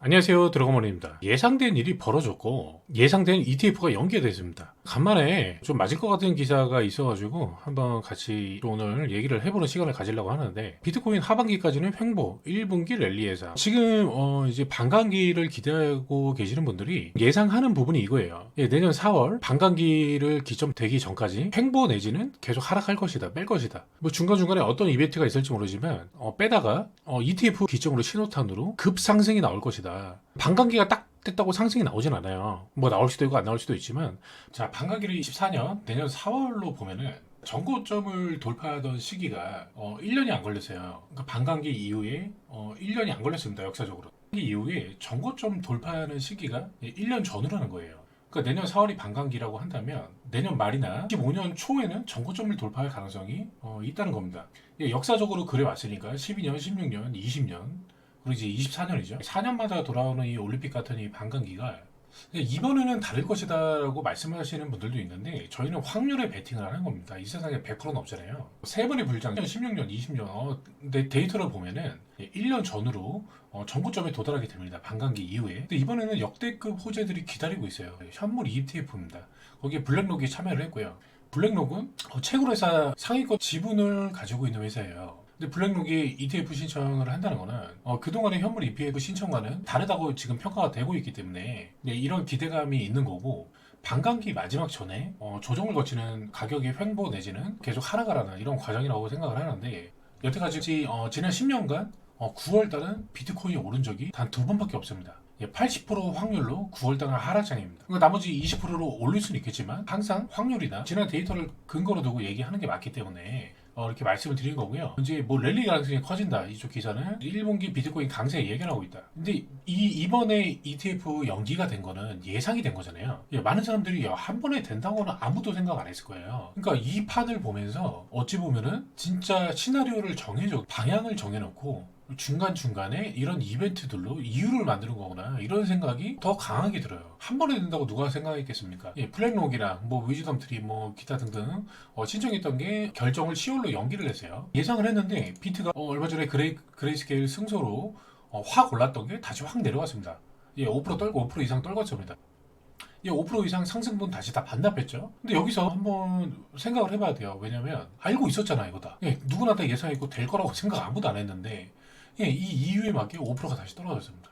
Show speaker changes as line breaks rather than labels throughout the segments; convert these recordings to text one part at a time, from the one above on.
안녕하세요, 드래곤머니입니다. 예상된 일이 벌어졌고 예상된 ETF가 연계됐습니다. 간만에 좀 맞을 것 같은 기사가 있어가지고 한번 같이 오늘 얘기를 해보는 시간을 가지려고 하는데, 비트코인 하반기까지는 횡보, 1분기 랠리 예상. 지금 이제 반감기를 기대하고 계시는 분들이 예상하는 부분이 이거예요. 내년 4월 반감기를 기점 되기 전까지 횡보 내지는 계속 하락할 것이다, 뺄 것이다. 뭐 중간중간에 어떤 이벤트가 있을지 모르지만 빼다가 ETF 기점으로 신호탄으로 급상승이 나올 것이다. 반감기가 딱 됐다고 상승이 나오진 않아요. 뭐 나올 수도 있고 안 나올 수도 있지만, 자, 반감기를 24년 내년 4월로 보면은 전고점을 돌파하던 시기가 1년이 안 걸렸어요. 그러니까 반감기 이후에 1년이 안 걸렸습니다. 역사적으로. 이 이후에 전고점 돌파하는 시기가 1년 전후라는 거예요. 그러니까 내년 4월이 반감기라고 한다면 내년 말이나 15년 초에는 전고점을 돌파할 가능성이 있다는 겁니다. 역사적으로 그래 왔으니까 12년, 16년, 20년, 그리고 이제 24년이죠. 4년마다 돌아오는 이 올림픽 같은 이 반감기가 이번에는 다를 것이다라고 말씀하시는 분들도 있는데, 저희는 확률에 베팅을 하는 겁니다. 이 세상에 100%는 없잖아요. 세 번의 불장, 16년, 20년 데이터를 보면은 1년 전으로 전고점에 도달하게 됩니다. 반감기 이후에. 근데 이번에는 역대급 호재들이 기다리고 있어요. 현물 ETF입니다. 거기에 블랙록이 참여를 했고요. 블랙록은 채굴 회사 상위권 지분을 가지고 있는 회사예요. 근데 블랙록이 ETF 신청을 한다는 거는 그동안의 현물 ETF 신청과는 다르다고 지금 평가가 되고 있기 때문에 이런 기대감이 있는 거고, 반감기 마지막 전에 조정을 거치는 가격의 횡보 내지는 계속 하락하라는 이런 과정이라고 생각을 하는데, 여태까지 지난 10년간 9월 달은 비트코인이 오른 적이 단 두 번밖에 없습니다. 80% 확률로 9월달은 하락장입니다. 그러니까 나머지 20%로 올릴 수는 있겠지만 항상 확률이나 지난 데이터를 근거로 두고 얘기하는 게 맞기 때문에 이렇게 말씀을 드린 거고요. 이제 뭐 랠리 가능성이 커진다, 이쪽 기사는 1분기 비트코인 강세 예견하고 있다. 근데 이번에 ETF 연기가 된 거는 예상이 된 거잖아요. 많은 사람들이 한 번에 된다고는 아무도 생각 안 했을 거예요. 그러니까 이 판을 보면서 어찌 보면은 진짜 시나리오를 정해줘, 방향을 정해놓고 중간중간에 이런 이벤트들로 이유를 만드는 거구나, 이런 생각이 더 강하게 들어요. 한 번에 된다고 누가 생각했겠습니까? 블랙록이랑 뭐 위즈덤 트리 뭐 기타 등등 신청했던 게 결정을 10월로 연기를 했어요. 예상을 했는데 비트가 얼마 전에 그레이스케일 승소로 확 올랐던 게 다시 확 내려왔습니다. 5% 떨고 5% 이상 떨궜습니다. 5% 이상 상승분 다시 다 반납했죠. 근데 여기서 한번 생각을 해봐야 돼요. 왜냐면 알고 있었잖아, 이거다. 누구나 다 예상했고 될 거라고 생각 아무도 안 했는데, 이 이유에 맞게 5%가 다시 떨어졌습니다.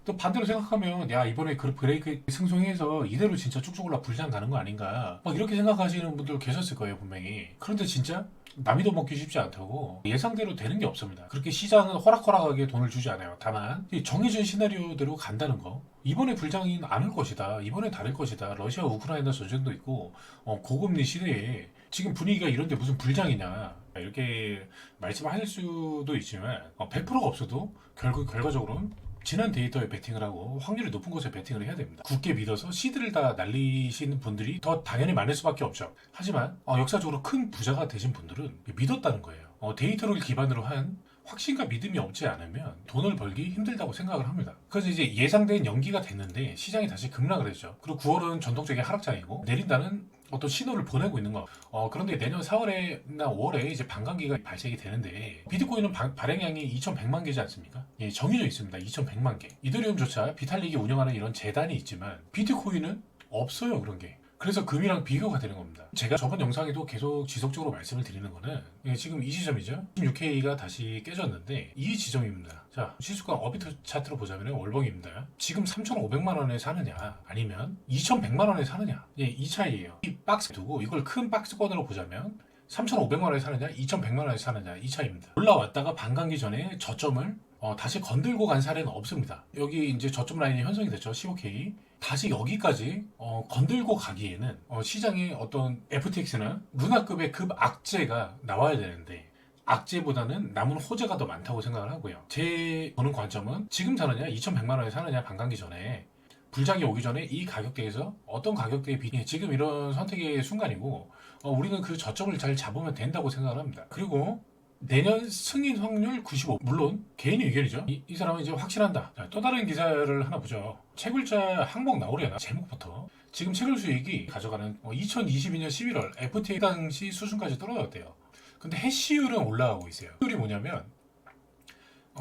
또 반대로 생각하면 야, 이번에 그 브레이크 승소해서 이대로 진짜 쭉쭉 올라 불장 가는 거 아닌가, 막 이렇게 생각하시는 분들 계셨을 거예요, 분명히. 그런데 진짜 남이도 먹기 쉽지 않다고, 예상대로 되는 게 없습니다. 그렇게 시장은 호락호락하게 돈을 주지 않아요. 다만 정해진 시나리오대로 간다는 거, 이번에 불장이 안 올 것이다, 이번에 다를 것이다, 러시아 우크라이나 전쟁도 있고 고금리 시대에 지금 분위기가 이런데 무슨 불장이냐, 이렇게 말씀하실 수도 있지만 100%가 없어도 결과적으로는 지난 데이터에 베팅을 하고 확률이 높은 곳에 베팅을 해야 됩니다. 굳게 믿어서 시드를 다 날리시는 분들이 더 당연히 많을 수밖에 없죠. 하지만 역사적으로 큰 부자가 되신 분들은 믿었다는 거예요. 데이터를 기반으로 한 확신과 믿음이 없지 않으면 돈을 벌기 힘들다고 생각을 합니다. 그래서 이제 예상된 연기가 됐는데 시장이 다시 급락을 했죠. 그리고 9월은 전통적인 하락장이고 내린다는 어떤 신호를 보내고 있는 거. 그런데 내년 4월에나 5월에 이제 반감기가 발생이 되는데, 비트코인은 발행량이 2,100만 개지 않습니까? 정해져 있습니다. 2,100만 개. 이더리움조차 비탈릭이 운영하는 이런 재단이 있지만 비트코인은 없어요, 그런 게. 그래서 금이랑 비교가 되는 겁니다. 제가 저번 영상에도 계속 지속적으로 말씀을 드리는 거는 지금 이 지점이죠. 16K가 다시 깨졌는데 이 지점입니다. 자, 시스코가 어비트 차트로 보자면 월봉입니다. 지금 3,500만 원에 사느냐 아니면 2,100만 원에 사느냐, 이 차이예요. 이 박스 두고 이걸 큰 박스권으로 보자면 3,500만 원에 사느냐 2,100만 원에 사느냐, 이 차이입니다. 올라왔다가 반감기 전에 저점을 다시 건들고 간 사례는 없습니다. 여기 이제 저점 라인이 형성이 됐죠. 15K. 다시 여기까지 건들고 가기에는 시장의 어떤 FTX나 루나급의 악재가 나와야 되는데, 악재보다는 남은 호재가 더 많다고 생각을 하고요. 제 보는 관점은 지금 사느냐 2,100만 원에 사느냐, 반감기 전에 불장이 오기 전에 이 가격대에서 어떤 가격대에 지금 이런 선택의 순간이고, 우리는 그 저점을 잘 잡으면 된다고 생각을 합니다. 그리고 내년 승인 확률 95. 물론 개인의 의견이죠. 이 사람은 이제 확신한다. 자, 또 다른 기사를 하나 보죠. 채굴자 항목 나오려나? 제목부터. 지금 채굴 수익이 가져가는 2022년 11월 FTA 당시 수준까지 떨어졌대요. 근데 해시율은 올라가고 있어요. 해시율이 뭐냐면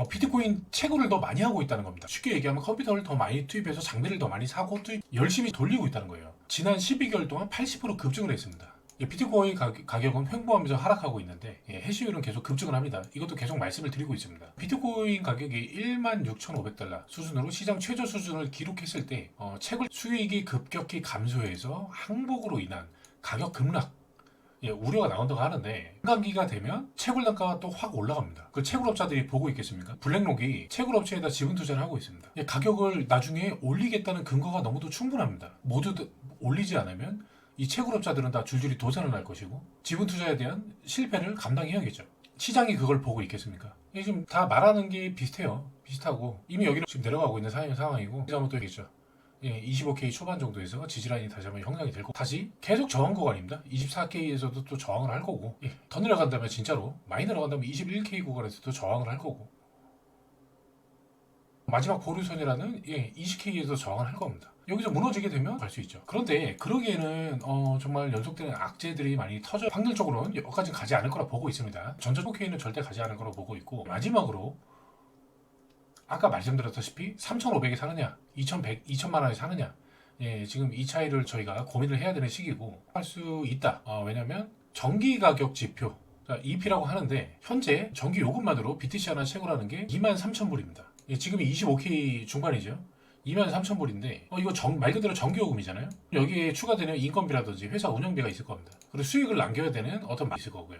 비트코인 채굴을 더 많이 하고 있다는 겁니다. 쉽게 얘기하면 컴퓨터를 더 많이 투입해서 장비를 더 많이 사고 열심히 돌리고 있다는 거예요. 지난 12개월 동안 80% 급증을 했습니다. 비트코인 가격은 횡보하면서 하락하고 있는데 해시율은 계속 급증을 합니다. 이것도 계속 말씀을 드리고 있습니다. 비트코인 가격이 16,500달러 수준으로 시장 최저 수준을 기록했을 때 채굴 수익이 급격히 감소해서 항복으로 인한 가격 급락 우려가 나온다고 하는데 상반기가 되면 채굴 단가가 또 확 올라갑니다. 그 채굴업자들이 보고 있겠습니까? 블랙록이 채굴업체에다 지분 투자를 하고 있습니다. 가격을 나중에 올리겠다는 근거가 너무도 충분합니다. 모두 올리지 않으면 이 채굴업자들은 다 줄줄이 도산을 할 것이고 지분 투자에 대한 실패를 감당해야겠죠. 시장이 그걸 보고 있겠습니까? 지금 다 말하는 게 비슷해요. 비슷하고 이미 여기는 지금 내려가고 있는 상황이고 다음은 또 있겠죠. 25K 초반 정도에서 지지라인이 다시 한번 형성이 될 거고 다시 계속 저항 구간입니다. 24K에서도 또 저항을 할 거고 더 내려간다면 진짜로 많이 내려간다면 21K 구간에서도 저항을 할 거고 마지막 보류선이라는 20K에서 저항을 할 겁니다. 여기서 무너지게 되면 갈 수 있죠. 그런데 그러기에는 정말 연속되는 악재들이 많이 터져 확률적으로는 여기까지 가지 않을 거라 보고 있습니다. 전자 4K는 절대 가지 않을 거라 보고 있고 마지막으로 아까 말씀드렸다시피 3,500에 사느냐 2,100, 2천만 원에 사느냐 지금 이 차이를 저희가 고민을 해야 되는 시기고 할 수 있다. 왜냐면 전기 가격 지표 EP라고 하는데 현재 전기 요금만으로 BTC 하나 채굴하는 게 23,000불입니다. 지금이 25K 중반이죠. 23,000불인데 이거 말 그대로 전기요금이잖아요. 여기에 추가되는 인건비라든지 회사 운영비가 있을 겁니다. 그리고 수익을 남겨야 되는 어떤 맛이 있을 거고요.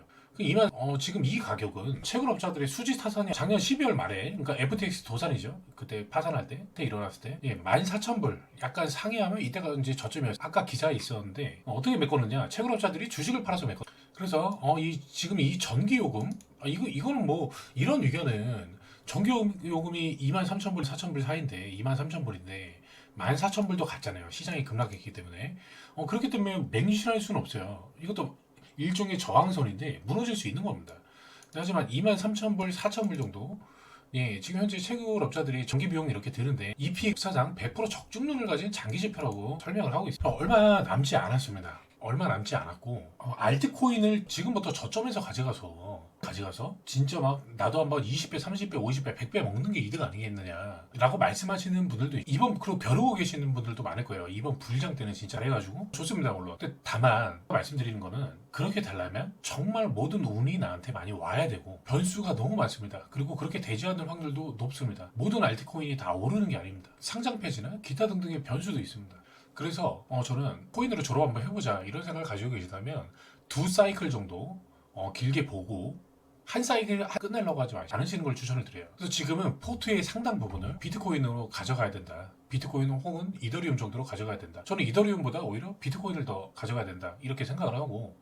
지금 이 가격은 채굴업자들의 수지 타산이 작년 12월 말에 그러니까 FTX 도산이죠. 그때 파산할 때 그때 일어났을 때 14,000불 약간 상회하면 이때가 이제 저점이었어요. 아까 기사에 있었는데 어떻게 메꿨느냐 채굴업자들이 주식을 팔아서 메꿨. 그래서 지금 이 전기요금 이거는 뭐 이런 의견은 전기요금이 23,000불 4,000불 사이인데 23,000불인데 14,000불도 갔잖아요. 시장이 급락했기 때문에 그렇기 때문에 맹신할 수는 없어요. 이것도 일종의 저항선인데 무너질 수 있는 겁니다. 하지만 23,000불, 4,000불 정도 지금 현재 채굴업자들이 전기 비용이 이렇게 드는데 EP 사상 100% 적중률을 가진 장기 지표라고 설명을 하고 있습니다. 얼마 남지 않았습니다. 얼마 남지 않았고 알트코인을 지금부터 저점에서 가져가서 진짜 막 나도 한번 20배, 30배, 50배, 100배 먹는 게 이득 아니겠느냐 라고 말씀하시는 분들도 이번 그리고 벼르고 계시는 분들도 많을 거예요. 이번 불장 때는 진짜 해가지고 좋습니다 물론. 근데 다만 말씀드리는 거는 그렇게 되려면 정말 모든 운이 나한테 많이 와야 되고 변수가 너무 많습니다. 그리고 그렇게 되지 않는 확률도 높습니다. 모든 알트코인이 다 오르는 게 아닙니다. 상장 폐지나 기타 등등의 변수도 있습니다. 그래서 저는 코인으로 졸업 한번 해보자 이런 생각을 가지고 계시다면 2사이클 정도 길게 보고 한 사이클 끝내려고 하지 않으시는 걸 추천을 드려요. 그래서 지금은 포트의 상당 부분을 비트코인으로 가져가야 된다. 비트코인 혹은 이더리움 정도로 가져가야 된다. 저는 이더리움보다 오히려 비트코인을 더 가져가야 된다. 이렇게 생각을 하고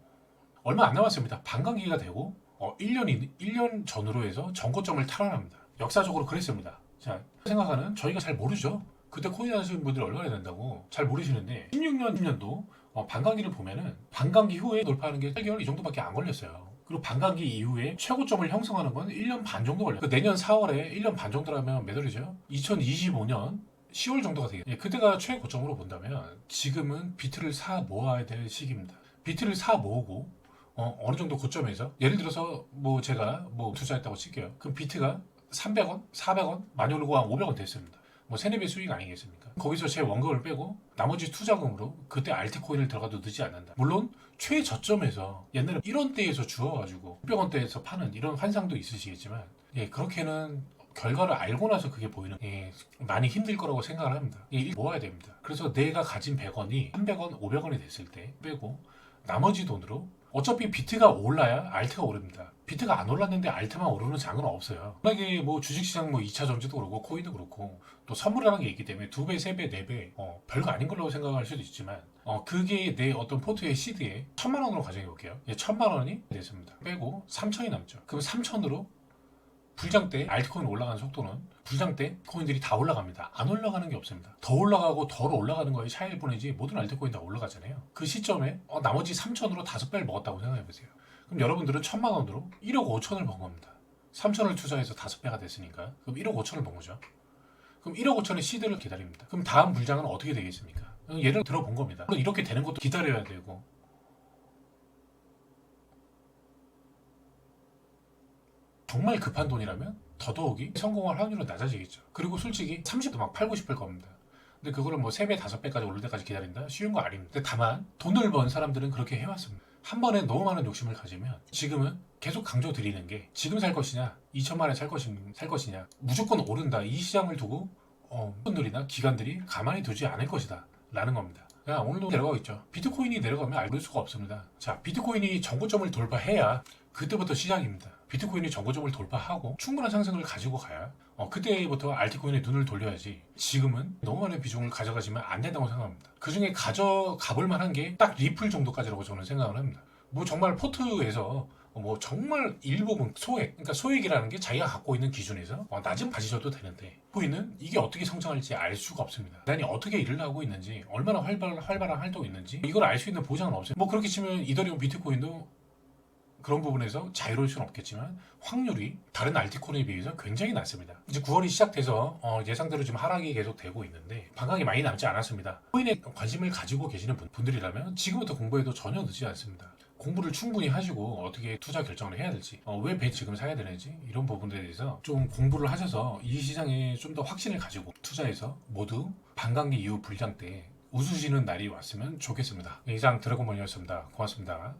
얼마 안 남았습니다. 반감기가 되고 1년 전으로 해서 전고점을 탈환합니다. 역사적으로 그랬습니다. 자, 생각하는 저희가 잘 모르죠. 그때 코인 하시는 분들이 얼마나 된다고 잘 모르시는데 16년, 10년도 반감기를 보면은 반감기 후에 돌파하는 게 8개월 이 정도밖에 안 걸렸어요. 그리고 반감기 이후에 최고점을 형성하는 건 1년 반 정도 걸려요. 내년 4월에 1년 반 정도라면 몇 월이죠? 2025년 10월 정도가 되겠죠. 그때가 최고점으로 본다면 지금은 비트를 사 모아야 될 시기입니다. 비트를 사 모으고 어느 정도 고점에서 예를 들어서 제가 투자했다고 칠게요. 그럼 비트가 300원, 400원, 많이 오르고 한 500원 됐습니다. 3-4배 수익 아니겠습니까? 거기서 제 원금을 빼고 나머지 투자금으로 그때 알트코인을 들어가도 늦지 않는다. 물론 최저점에서 옛날에 1원대에서 주워가지고 600원대에서 파는 이런 환상도 있으시겠지만 그렇게는 결과를 알고 나서 그게 보이는 많이 힘들 거라고 생각을 합니다. 모아야 됩니다. 그래서 내가 가진 100원이 300원, 500원이 됐을 때 빼고 나머지 돈으로 어차피 비트가 올라야 알트가 오릅니다. 비트가 안 올랐는데 알트만 오르는 장은 없어요. 만약에 주식시장 2차 전지도 그렇고 코인도 그렇고 또 선물이라는 게 있기 때문에 2배, 3배, 4배 별거 아닌 걸로 생각할 수도 있지만 그게 내 어떤 포트의 시드에 1,000만 원으로 가정해 볼게요. 1,000만 원이 됐습니다. 빼고 3천이 남죠. 그럼 3천으로 불장 때 알트코인 올라가는 속도는 불장 때 코인들이 다 올라갑니다. 안 올라가는 게 없습니다. 더 올라가고 덜 올라가는 거에 차이일 뿐이지 모든 알트코인 다 올라가잖아요. 그 시점에 나머지 3천으로 5배를 먹었다고 생각해보세요. 그럼 여러분들은 1,000만 원으로 1억 5천을 번 겁니다. 3천을 투자해서 5배가 됐으니까 그럼 1억 5천을 번 거죠. 그럼 1억 5천의 시드를 기다립니다. 그럼 다음 불장은 어떻게 되겠습니까? 예를 들어본 겁니다. 이렇게 되는 것도 기다려야 되고 정말 급한 돈이라면 더더욱이 성공할 확률은 낮아지겠죠. 그리고 솔직히 30도 막 팔고 싶을 겁니다. 근데 그거를 뭐 3배, 5배까지 오를 때까지 기다린다? 쉬운 거 아닙니다. 근데 다만 돈을 번 사람들은 그렇게 해왔습니다. 한 번에 너무 많은 욕심을 가지면 지금은 계속 강조드리는 게 지금 살 것이냐 2천만 원에 살 것이냐 무조건 오른다 이 시장을 두고 분들이나 기관들이 가만히 두지 않을 것이다 라는 겁니다. 오늘도 내려가고 있죠. 비트코인이 내려가면 알 수가 없습니다. 자, 비트코인이 정고점을 돌파해야 그때부터 시작입니다. 비트코인이 정고점을 돌파하고 충분한 상승을 가지고 가야 그때부터 알트코인에 눈을 돌려야지 지금은 너무 많은 비중을 가져가시면 안 된다고 생각합니다. 그 중에 가져가볼 만한 게 딱 리플 정도까지라고 저는 생각을 합니다. 뭐 정말 포트에서 뭐 정말 일부분 소액, 그러니까 소액이라는 게 자기가 갖고 있는 기준에서 낮은 가지셔도 되는데 보이는 이게 어떻게 성장할지 알 수가 없습니다. 난이 어떻게 일을 하고 있는지 얼마나 활발한 활동이 있는지 이걸 알 수 있는 보장은 없어요. 뭐 그렇게 치면 이더리움 비트코인도 그런 부분에서 자유로울 수는 없겠지만 확률이 다른 알트코인에 비해서 굉장히 낮습니다. 이제 9월이 시작돼서 예상대로 지금 하락이 계속 되고 있는데 반각이 많이 남지 않았습니다. 코인에 관심을 가지고 계시는 분들이라면 지금부터 공부해도 전혀 늦지 않습니다. 공부를 충분히 하시고 어떻게 투자 결정을 해야 될지 왜 배 지금 사야 되는지 이런 부분들에 대해서 좀 공부를 하셔서 이 시장에 좀 더 확신을 가지고 투자해서 모두 반감기 이후 불장 때 웃으시는 날이 왔으면 좋겠습니다. 이상 드래곤몬이었습니다. 고맙습니다.